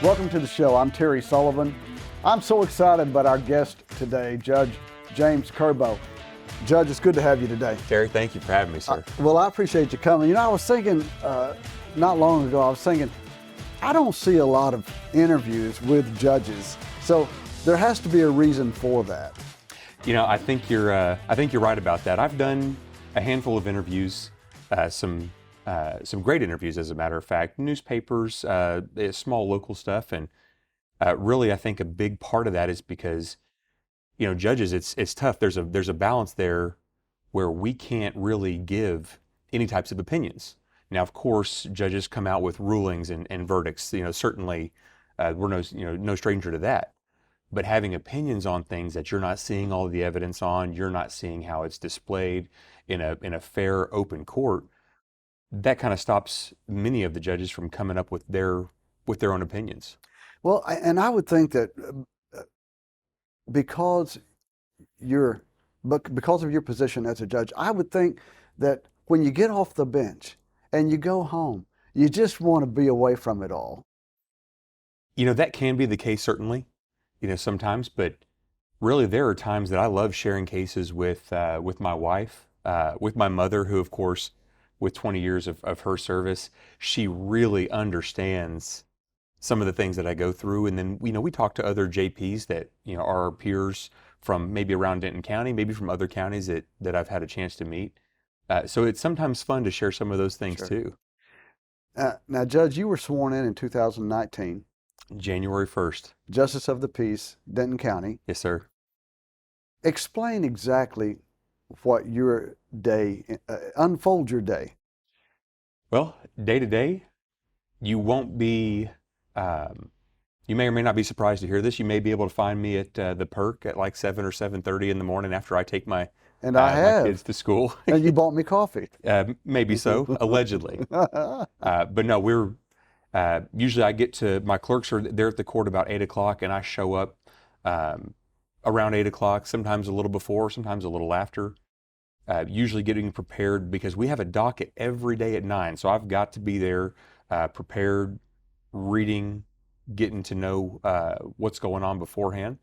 Welcome to the show. I'm Terry Sullivan. I'm so excited about our guest today, Judge James Kerbow. Judge, it's good to have you today. Terry, thank you for having me, sir. Well, I appreciate you coming. You know, I was thinking not long ago, I don't see a lot of interviews with judges, so there has to be a reason for that. You know, I think you're right about that. I've done a handful of interviews, some great interviews, as a matter of fact, newspapers, small local stuff, and really, I think a big part of that is because, you know, judges, it's tough. There's a balance there where we can't really give any types of opinions. Now, of course, judges come out with rulings and verdicts. You know, certainly, we're no stranger to that. But having opinions on things that you're not seeing all the evidence on, you're not seeing how it's displayed in a fair, open court, that kind of stops many of the judges from coming up with their own opinions. Well, and I would think that because of your position as a judge, I would think that when you get off the bench and you go home, you just want to be away from it all. You know, that can be the case, certainly, you know, sometimes, but really there are times that I love sharing cases with my wife, with my mother, who, of course, with 20 years of her service, she really understands some of the things that I go through. And then, you know, we talk to other JPs that, you know, are our peers from maybe around Denton County, maybe from other counties that I've had a chance to meet. So it's sometimes fun to share some of those things too. Now, Judge, you were sworn in 2019. January 1st. Justice of the Peace, Denton County. Yes, sir. Explain exactly what your day, unfold your day. Well, day to day, you won't be, you may or may not be surprised to hear this. You may be able to find me at the Perk at like 7 or 7:30 in the morning after I take my kids to school. And you bought me coffee. Maybe so, allegedly. But no, we're, usually I get to, my clerks are there at the court about 8 o'clock, and I show up around 8 o'clock, sometimes a little before, sometimes a little after. Usually getting prepared because we have a docket every day at 9. So I've got to be there prepared, reading, getting to know what's going on beforehand.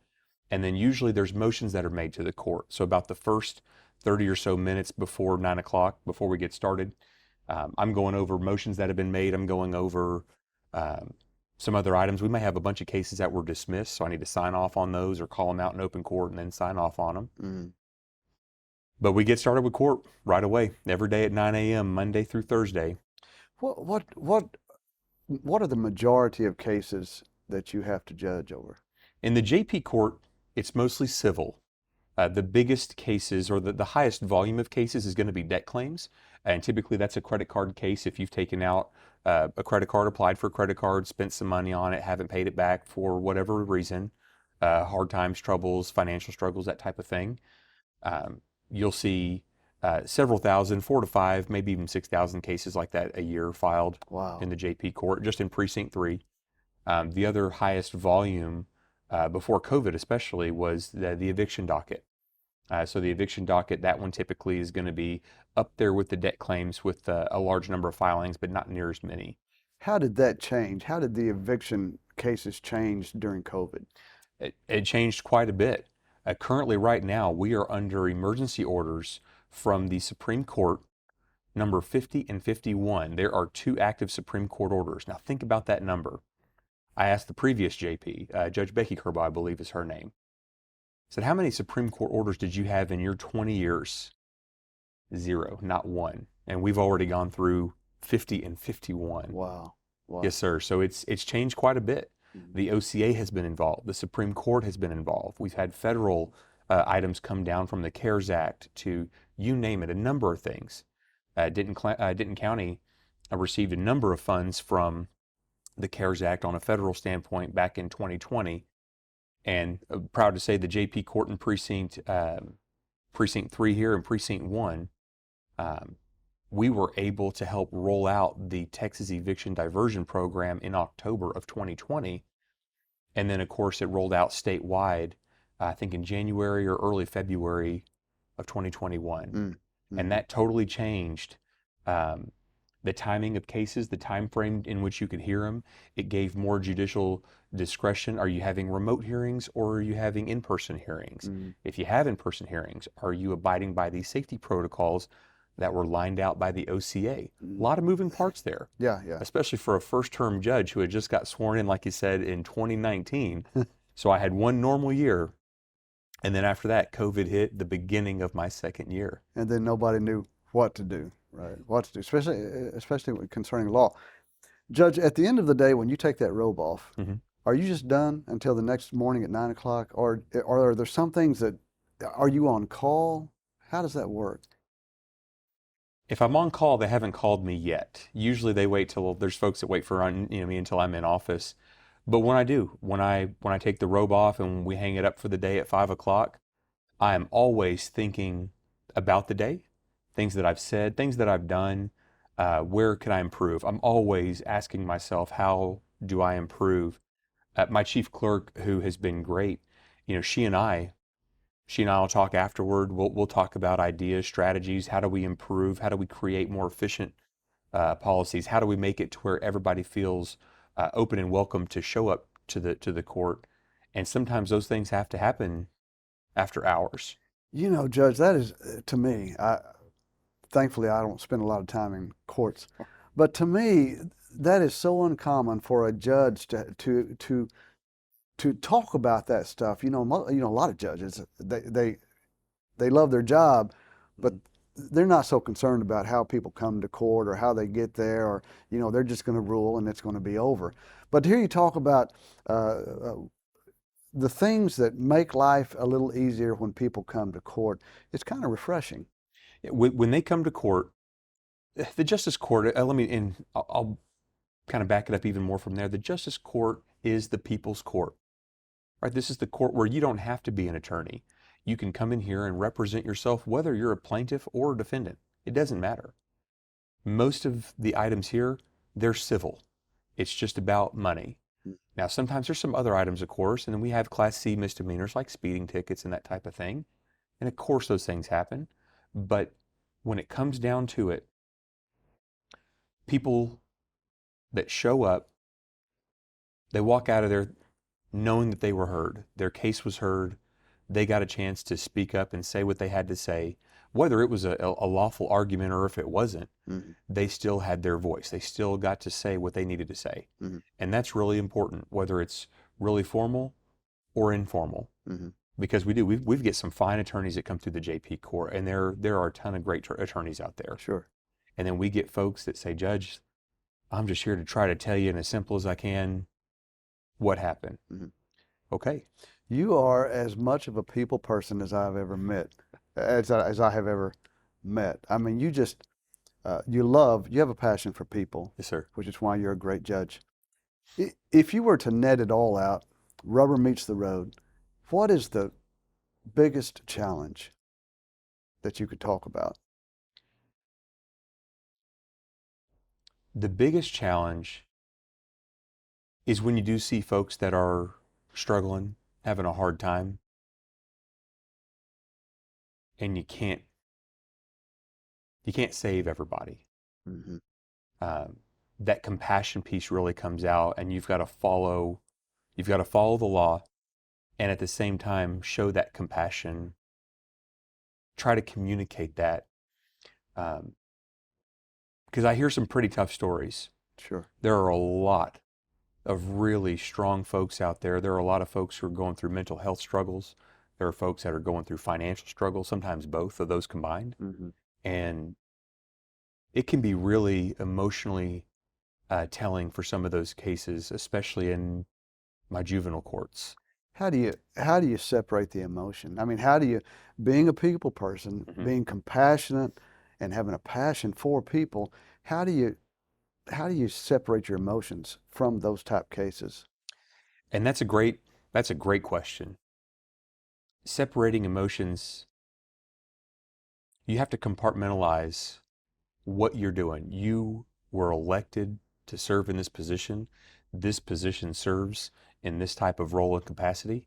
And then usually there's motions that are made to the court. So about the first 30 or so minutes before 9 o'clock, before we get started, I'm going over motions that have been made. I'm going over some other items. We may have a bunch of cases that were dismissed, so I need to sign off on those or call them out in open court and then sign off on them. Mm-hmm. But we get started with court right away, every day at 9 a.m., Monday through Thursday. What are the majority of cases that you have to judge over? In the JP court, it's mostly civil. The biggest cases, or the highest volume of cases, is going to be debt claims. And typically that's a credit card case. If you've taken out a credit card, applied for a credit card, spent some money on it, haven't paid it back for whatever reason, hard times, troubles, financial struggles, that type of thing. You'll see several thousand, 4 to 5, maybe even 6,000 cases like that a year filed. Wow. In the JP court, just in Precinct 3. The other highest volume before COVID especially was the eviction docket. So the eviction docket, that one typically is going to be up there with the debt claims with a large number of filings, but not near as many. How did that change? How did the eviction cases change during COVID? It changed quite a bit. Currently, right now, we are under emergency orders from the Supreme Court, number 50 and 51. There are 2 active Supreme Court orders. Now, think about that number. I asked the previous JP, Judge Becky Kerbow, I believe is her name. I said, how many Supreme Court orders did you have in your 20 years? 0, not 1. And we've already gone through 50 and 51. Wow. Yes, sir. So it's changed quite a bit. The OCA has been involved. The Supreme Court has been involved. We've had federal items come down from the CARES Act to, you name it, a number of things. Denton County received a number of funds from the CARES Act on a federal standpoint back in 2020. And proud to say the JP Court in Precinct 3 here and Precinct 1, we were able to help roll out the Texas Eviction Diversion Program in October of 2020. And then, of course, it rolled out statewide, I think in January or early February of 2021. And that totally changed the timing of cases, the time frame in which you could hear them. It gave more judicial discretion. Are you having remote hearings or are you having in-person hearings? If you have in-person hearings, are you abiding by these safety protocols that were lined out by the OCA? A lot of moving parts there. Yeah. Especially for a first-term judge who had just got sworn in, like you said, in 2019. So I had one normal year, and then after that, COVID hit the beginning of my second year. And then nobody knew what to do, right? What to do, especially concerning law. Judge, at the end of the day, when you take that robe off, are you just done until the next morning at 9 o'clock? Or are there some things that, are you on call? How does that work? If I'm on call, they haven't called me yet. Usually they wait till, there's folks that wait for me until I'm in office. But when I do, when I take the robe off and we hang it up for the day at 5 o'clock, I am always thinking about the day, things that I've said, things that I've done, where can I improve? I'm always asking myself, how do I improve? My chief clerk, who has been great, she and I will talk afterward. We'll talk about ideas, strategies. How do we improve? How do we create more efficient policies? How do we make it to where everybody feels open and welcome to show up to the court? And sometimes those things have to happen after hours. Judge, that is, to me, thankfully I don't spend a lot of time in courts, but to me, that is so uncommon for a judge to talk about that stuff. A lot of judges, they love their job, but they're not so concerned about how people come to court or how they get there, or they're just going to rule and it's going to be over. But to hear you talk about the things that make life a little easier when people come to court, it's kind of refreshing. When they come to court, the justice court, I'll kind of back it up even more from there. The justice court is the people's court, right? This is the court where you don't have to be an attorney. You can come in here and represent yourself, whether you're a plaintiff or a defendant. It doesn't matter. Most of the items here, they're civil. It's just about money. Now, sometimes there's some other items, of course, and then we have Class C misdemeanors like speeding tickets and that type of thing. And of course those things happen. But when it comes down to it, people that show up, they walk out of there knowing that they were heard. Their case was heard. They got a chance to speak up and say what they had to say. Whether it was a lawful argument or if it wasn't, they still had their voice. They still got to say what they needed to say. And that's really important, whether it's really formal or informal. Because we get some fine attorneys that come through the JP court, and there are a ton of great attorneys out there. Sure. And then we get folks that say, Judge, I'm just here to try to tell you in as simple as I can what happened. Okay. You are as much of a people person as I've ever met, as I have ever met. I mean, you just, you have a passion for people. Yes, sir. Which is why you're a great judge. If you were to net it all out, rubber meets the road, what is the biggest challenge that you could talk about? The biggest challenge is when you do see folks that are struggling, having a hard time, and you can't save everybody. That compassion piece really comes out, and you've got to follow the law, and at the same time show that compassion. Try to communicate that, because I hear some pretty tough stories. Sure. There are a lot of really strong folks out there. There are a lot of folks who are going through mental health struggles. There are folks that are going through financial struggles, sometimes both of those combined. And it can be really emotionally telling for some of those cases, especially in my juvenile courts. How do you separate the emotion? I mean, how do you, being a people person, being compassionate and having a passion for people, how do you separate your emotions from those type cases? And that's a great question. Separating emotions, you have to compartmentalize what you're doing. You were elected to serve in this position. This position serves in this type of role and capacity.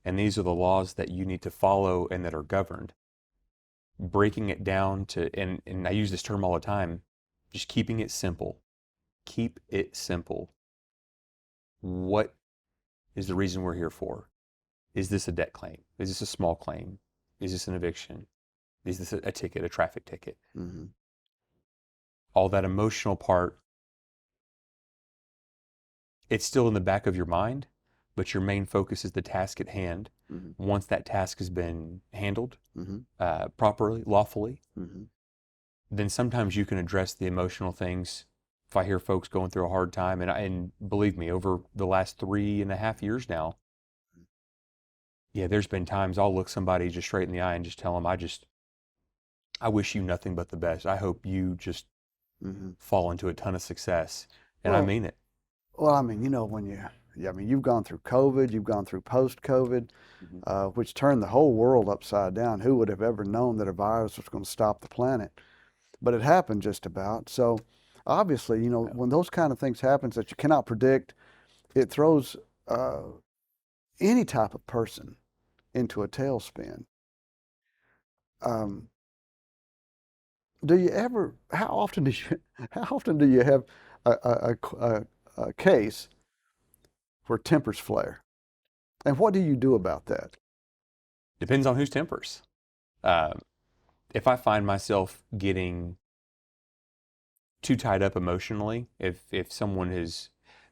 And these are the laws that you need to follow and that are governed. Breaking it down to, and I use this term all the time, just keeping it simple. Keep it simple. What is the reason we're here for? Is this a debt claim? Is this a small claim? Is this an eviction? Is this a ticket, a traffic ticket? Mm-hmm. All that emotional part, it's still in the back of your mind, but your main focus is the task at hand. Mm-hmm. Once that task has been handled Mm-hmm. properly, lawfully, Mm-hmm. then sometimes you can address the emotional things. If I hear folks going through a hard time, and believe me, over the last 3.5 years now, yeah, there's been times I'll look somebody just straight in the eye and just tell them, I wish you nothing but the best. I hope you just Mm-hmm. fall into a ton of success. And I Well, mean it. well, I mean, you've gone through COVID, you've gone through post-COVID, which turned the whole world upside down. Who would have ever known that a virus was going to stop the planet? But it happened just about. So obviously, when those kind of things happen that you cannot predict, it throws any type of person into a tailspin. Um, how often do you have a case where tempers flare? And what do you do about that? Depends on whose tempers. If I find myself getting too tied up emotionally, if someone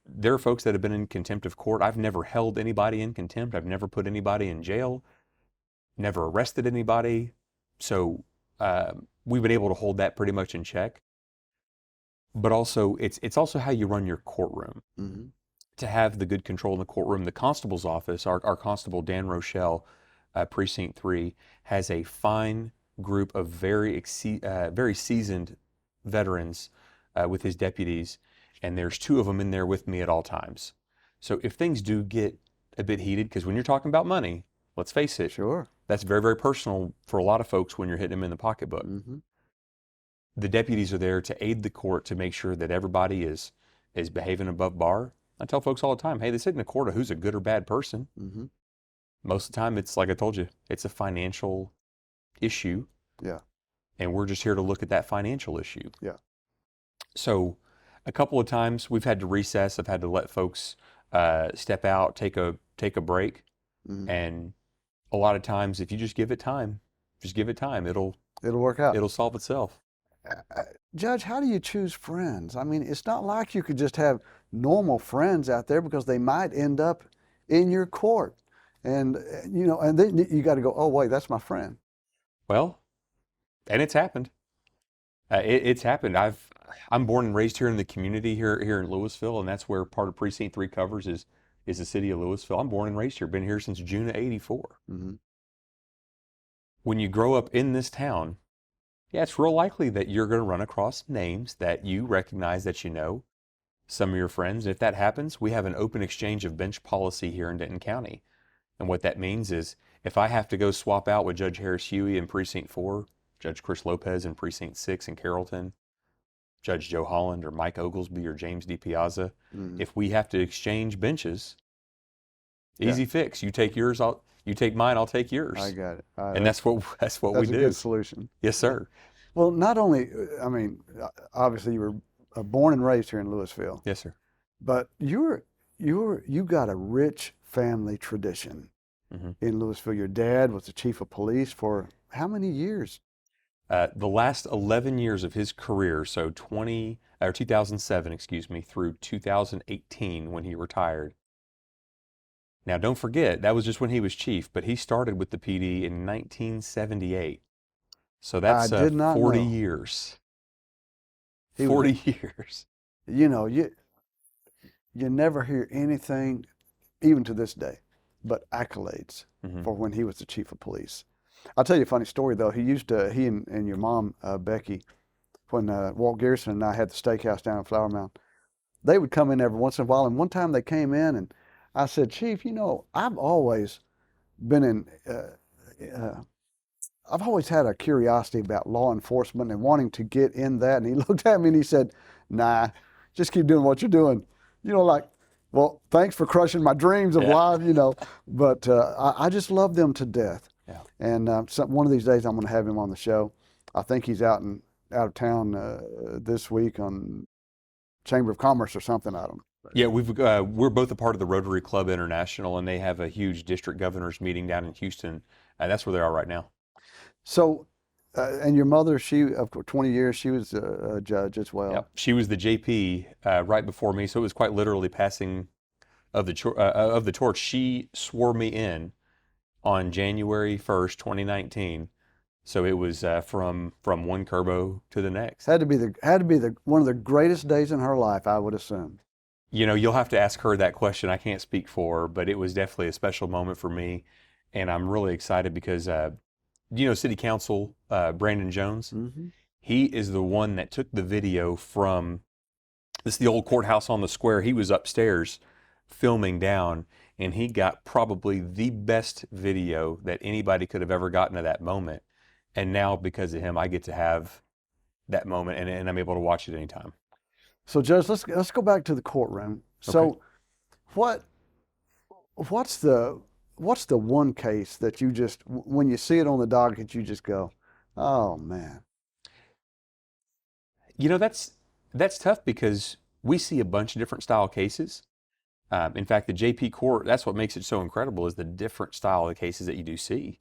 there are folks that have been in contempt of court. I've never held anybody in contempt. I've never put anybody in jail, never arrested anybody. So we've been able to hold that pretty much in check. But also, it's also how you run your courtroom. Mm-hmm. To have the good control in the courtroom, the constable's office, our constable, Dan Rochelle, Precinct 3, has a fine group of very seasoned veterans with his deputies, and there's 2 of them in there with me at all times. So if things do get a bit heated, because when you're talking about money, let's face it, Sure. that's very, very personal for a lot of folks when you're hitting them in the pocketbook. Mm-hmm. The deputies are there to aid the court to make sure that everybody is behaving above bar. I tell folks all the time, hey, this isn't a court of who's a good or bad person. Mm-hmm. Most of the time, it's like I told you, it's a financial issue. Yeah. And we're just here to look at that financial issue. Yeah. So a couple of times we've had to recess. I've had to let folks step out, take a break. Mm-hmm. And a lot of times, if you just give it time, it'll work out. It'll solve itself. Judge, how do you choose friends? I mean, it's not like you could just have normal friends out there, because they might end up in your court. And, and then you got to go, oh, wait, that's my friend. Well, and it's happened. It's happened. I'm born and raised here in the community here in Lewisville, and that's where part of Precinct 3 covers is the city of Lewisville. I'm born and raised here, been here since June of '84. Mm-hmm. When you grow up in this town, yeah, it's real likely that you're going to run across names that you recognize, that you know, some of your friends. And if that happens, we have an open exchange of bench policy here in Denton County. And what that means is if I have to go swap out with Judge Harris Huey in Precinct 4, Judge Chris Lopez in Precinct 6 in Carrollton, Judge Joe Holland or Mike Oglesby or James D. Piazza, if we have to exchange benches, easy fix. You take yours, you take mine, I'll take yours. I got it. And that's what we do. That's a good solution. Yes, sir. Well, not only, I mean, obviously you were born and raised here in Lewisville. Yes, sir. But you got a rich family tradition in Lewisville. Your dad was the chief of police for how many years? The last 11 years of his career, so 2007, excuse me, through 2018 when he retired. Now, don't forget, that was just when he was chief, but he started with the PD in 1978. So that's 40 years. 40 years. You never hear anything, even to this day, but accolades for when he was the chief of police. I'll tell you a funny story, though. He and your mom, Becky, when Walt Garrison and I had the steakhouse down in Flower Mound, they would come in every once in a while. And one time they came in and I said, Chief, I've always been I've always had a curiosity about law enforcement and wanting to get in that. And he looked at me and he said, nah, just keep doing what you're doing. Well, thanks for crushing my dreams of life, But I just love them to death. Yeah. And one of these days I'm going to have him on the show. I think he's out in out of town this week on Chamber of Commerce or something. I don't know. Yeah, we're both a part of the Rotary Club International, and they have a huge district governors meeting down in Houston. That's where they are right now. So, and your mother, she, of course, 20 years, she was a judge as well. Yep. She was the JP right before me, so it was quite literally passing of the torch. She swore me in on January 1st, 2019. So it was from one Kerbow to the next. Had to be the one of the greatest days in her life, I would assume. You know, you'll have to ask her that question. I can't speak for her, but it was definitely a special moment for me, and I'm really excited because City Council Brandon Jones. Mm-hmm. He is the one that took the video from this is the old courthouse on the square. He was upstairs filming down, and he got probably the best video that anybody could have ever gotten at that moment. And now, because of him, I get to have that moment, and I'm able to watch it anytime. So, Judge, let's go back to the courtroom. So, Okay. what's the one case that you just, when you see it on the docket, you just go, oh man. You know, that's tough because we see a bunch of different style cases. In fact, the JP court, that's what makes it so incredible, is the different style of cases that you do see.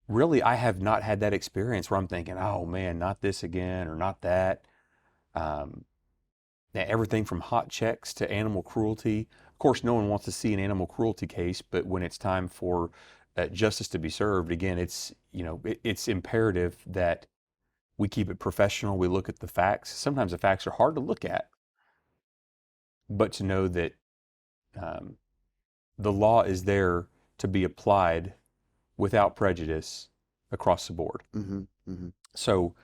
Really, I have not had that experience where I'm thinking, oh man, not this again or not that. Everything from hot checks to animal cruelty. Of course, no one wants to see an animal cruelty case, but when it's time for justice to be served, again, it's imperative that we keep it professional. We look at the facts. Sometimes the facts are hard to look at, but to know that the law is there to be applied without prejudice across the board. Mm-hmm, mm-hmm. So,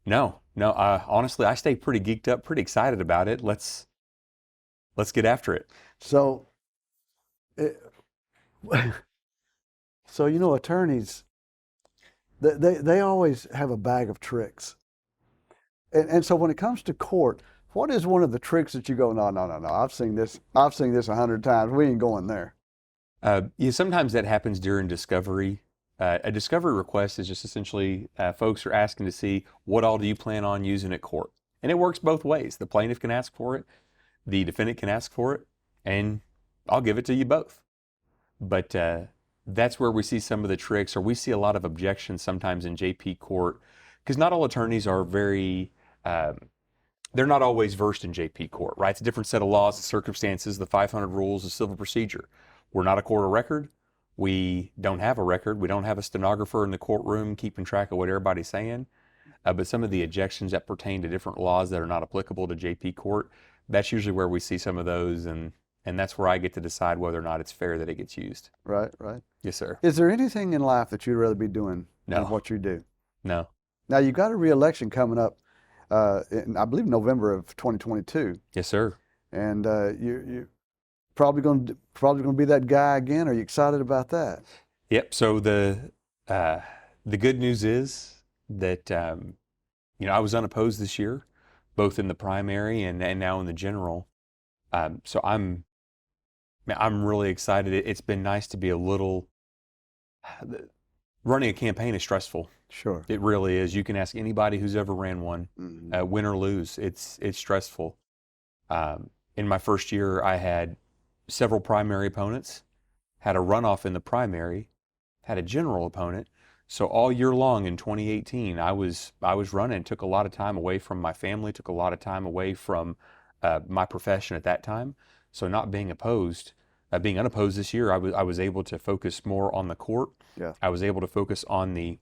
no. Honestly, I stay pretty geeked up, pretty excited about it. Let's get after it. So, attorneys, they always have a bag of tricks. And so when it comes to court, what is one of the tricks that you go, no, I've seen this 100 times. We ain't going there. Sometimes that happens during discovery. A discovery request is just essentially folks are asking to see what all do you plan on using at court. And it works both ways. The plaintiff can ask for it, the defendant can ask for it, and I'll give it to you both. But that's where we see some of the tricks, or we see a lot of objections sometimes in JP court, because not all attorneys are very, they're not always versed in JP court, right? It's a different set of laws and circumstances, the 500 rules of civil procedure. We're not a court of record. We don't have a record. We don't have a stenographer in the courtroom keeping track of what everybody's saying. But some of the objections that pertain to different laws that are not applicable to JP court, that's usually where we see some of those, and that's where I get to decide whether or not it's fair that it gets used. Right. Yes, sir. Is there anything in life that you'd rather be doing than what you do? No. Now, you've got a re-election coming up in, I believe, November of 2022. Yes, sir. And you're probably going to be that guy again. Are you excited about that? Yep. So the good news is that I was unopposed this year, both in the primary and now in the general. So I'm really excited. It's been nice to be a little. Running a campaign is stressful. Sure. It really is. You can ask anybody who's ever ran one, Mm-hmm. Win or lose. It's stressful. In my first year, I had several primary opponents, had a runoff in the primary, had a general opponent. So all year long in 2018, I was running. Took a lot of time away from my family. Took a lot of time away from my profession at that time. So not being opposed. Being unopposed this year, I was able to focus more on the court. Yeah. I was able to focus on the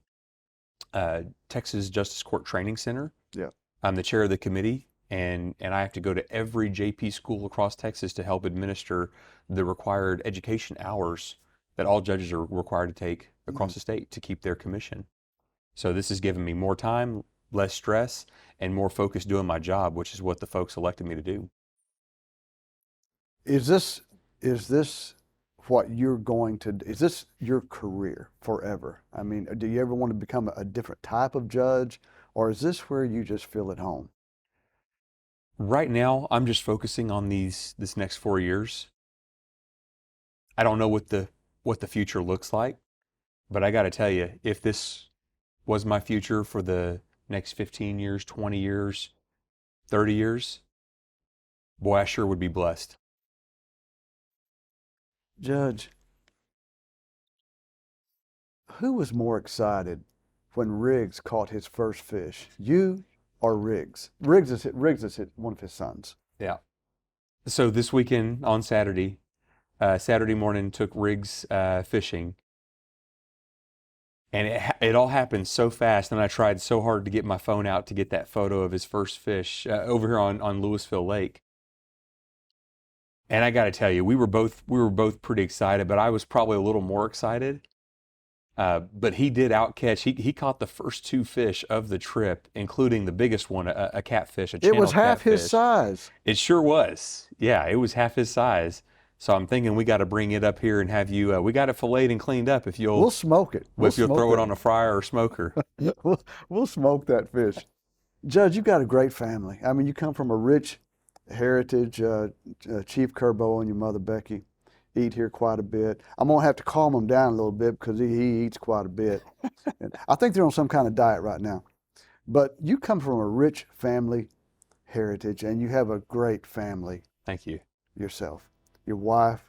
Texas Justice Court Training Center. Yeah. I'm the chair of the committee, and I have to go to every JP school across Texas to help administer the required education hours that all judges are required to take across the state to keep their commission. So this has given me more time, less stress, and more focus doing my job, which is what the folks elected me to do. Is this what you're going to, is this your career forever? I mean, do you ever want to become a different type of judge, or is this where you just feel at home? Right now, I'm just focusing on this next 4 years. I don't know what the future looks like, but I got to tell you, if this was my future for the next 15 years, 20 years, 30 years, boy, I sure would be blessed. Judge, who was more excited when Riggs caught his first fish? You or Riggs? Riggs is one of his sons. Yeah. So this weekend on Saturday morning, took Riggs fishing. And it all happened so fast, and I tried so hard to get my phone out to get that photo of his first fish over here on Lewisville Lake. And I got to tell you, we were both pretty excited, but I was probably a little more excited. But he did outcatch. He caught the first 2 fish of the trip, including the biggest one, a catfish, a channel catfish. It was half his size. It sure was. Yeah, it was half his size. So I'm thinking we got to bring it up here and have you. We got it filleted and cleaned up. If you'll, we'll smoke it. If you'll throw it on a fryer or smoker. We'll smoke that fish. Judge, you've got a great family. I mean, you come from a rich heritage. Chief Kerbow and your mother Becky eat here quite a bit. I'm gonna have to calm him down a little bit because he eats quite a bit. And I think they're on some kind of diet right now. But you come from a rich family heritage, and you have a great family. Thank you. Yourself. Your wife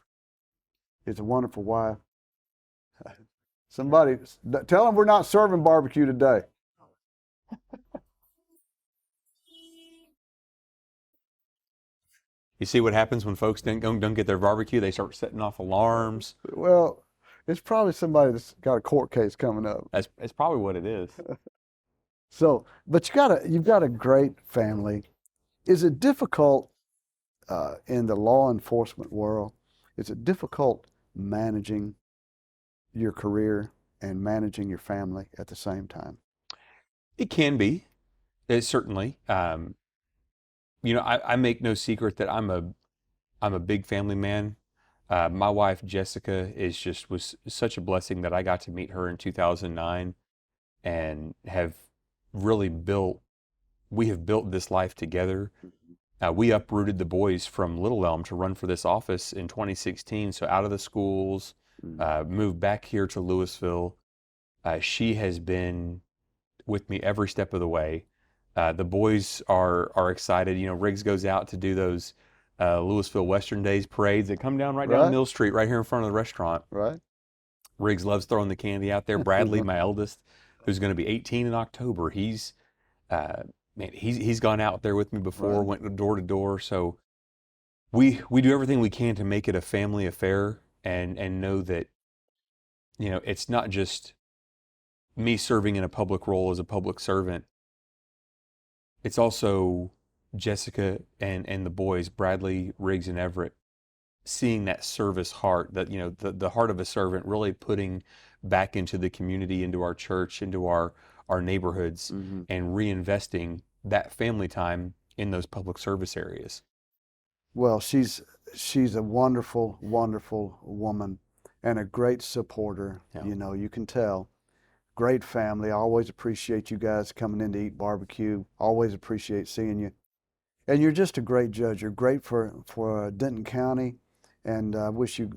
is a wonderful wife. Somebody tell them we're not serving barbecue today. You see what happens when folks don't get their barbecue? They start setting off alarms. Well, it's probably somebody that's got a court case coming up. That's probably what it is. So, but you've got a great family. Is it difficult in the law enforcement world? Is it difficult managing your career and managing your family at the same time? It can be. It certainly. You know, I make no secret that I'm a big family man. My wife Jessica was such a blessing that I got to meet her in 2009, and we have built this life together. We uprooted the boys from Little Elm to run for this office in 2016. So out of the schools, moved back here to Lewisville. She has been with me every step of the way. The boys are excited. You know, Riggs goes out to do those Lewisville Western Days parades that come down right down Mill Street, right here in front of the restaurant. Right. Riggs loves throwing the candy out there. Bradley, my eldest, who's going to be 18 in October, he's gone out there with me before, went door to door. So we do everything we can to make it a family affair, and know that, you know, it's not just me serving in a public role as a public servant. It's also Jessica and the boys, Bradley, Riggs, and Everett, seeing that service heart, that, you know, the heart of a servant, really putting back into the community, into our church, into our neighborhoods, and reinvesting that family time in those public service areas. Well, she's a wonderful, wonderful woman and a great supporter. Yeah. You know, you can tell. Great family. I always appreciate you guys coming in to eat barbecue. Always appreciate seeing you. And you're just a great judge. You're great for Denton County, and I wish you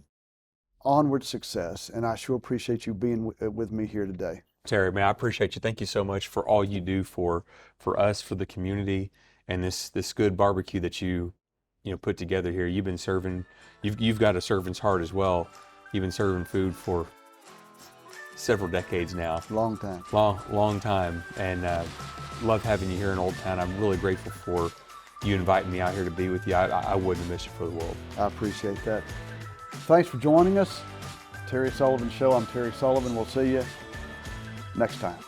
onward success. And I sure appreciate you being with me here today. Terry, man, I appreciate you. Thank you so much for all you do for us, for the community, and this good barbecue that you put together here. You've been serving. You've got a servant's heart as well. You've been serving food for several decades now. Long time. Long time. And love having you here in Old Town. I'm really grateful for you inviting me out here to be with you. I wouldn't have missed it for the world. I appreciate that. Thanks for joining us. Terry Sullivan Show. I'm Terry Sullivan. We'll see you next time.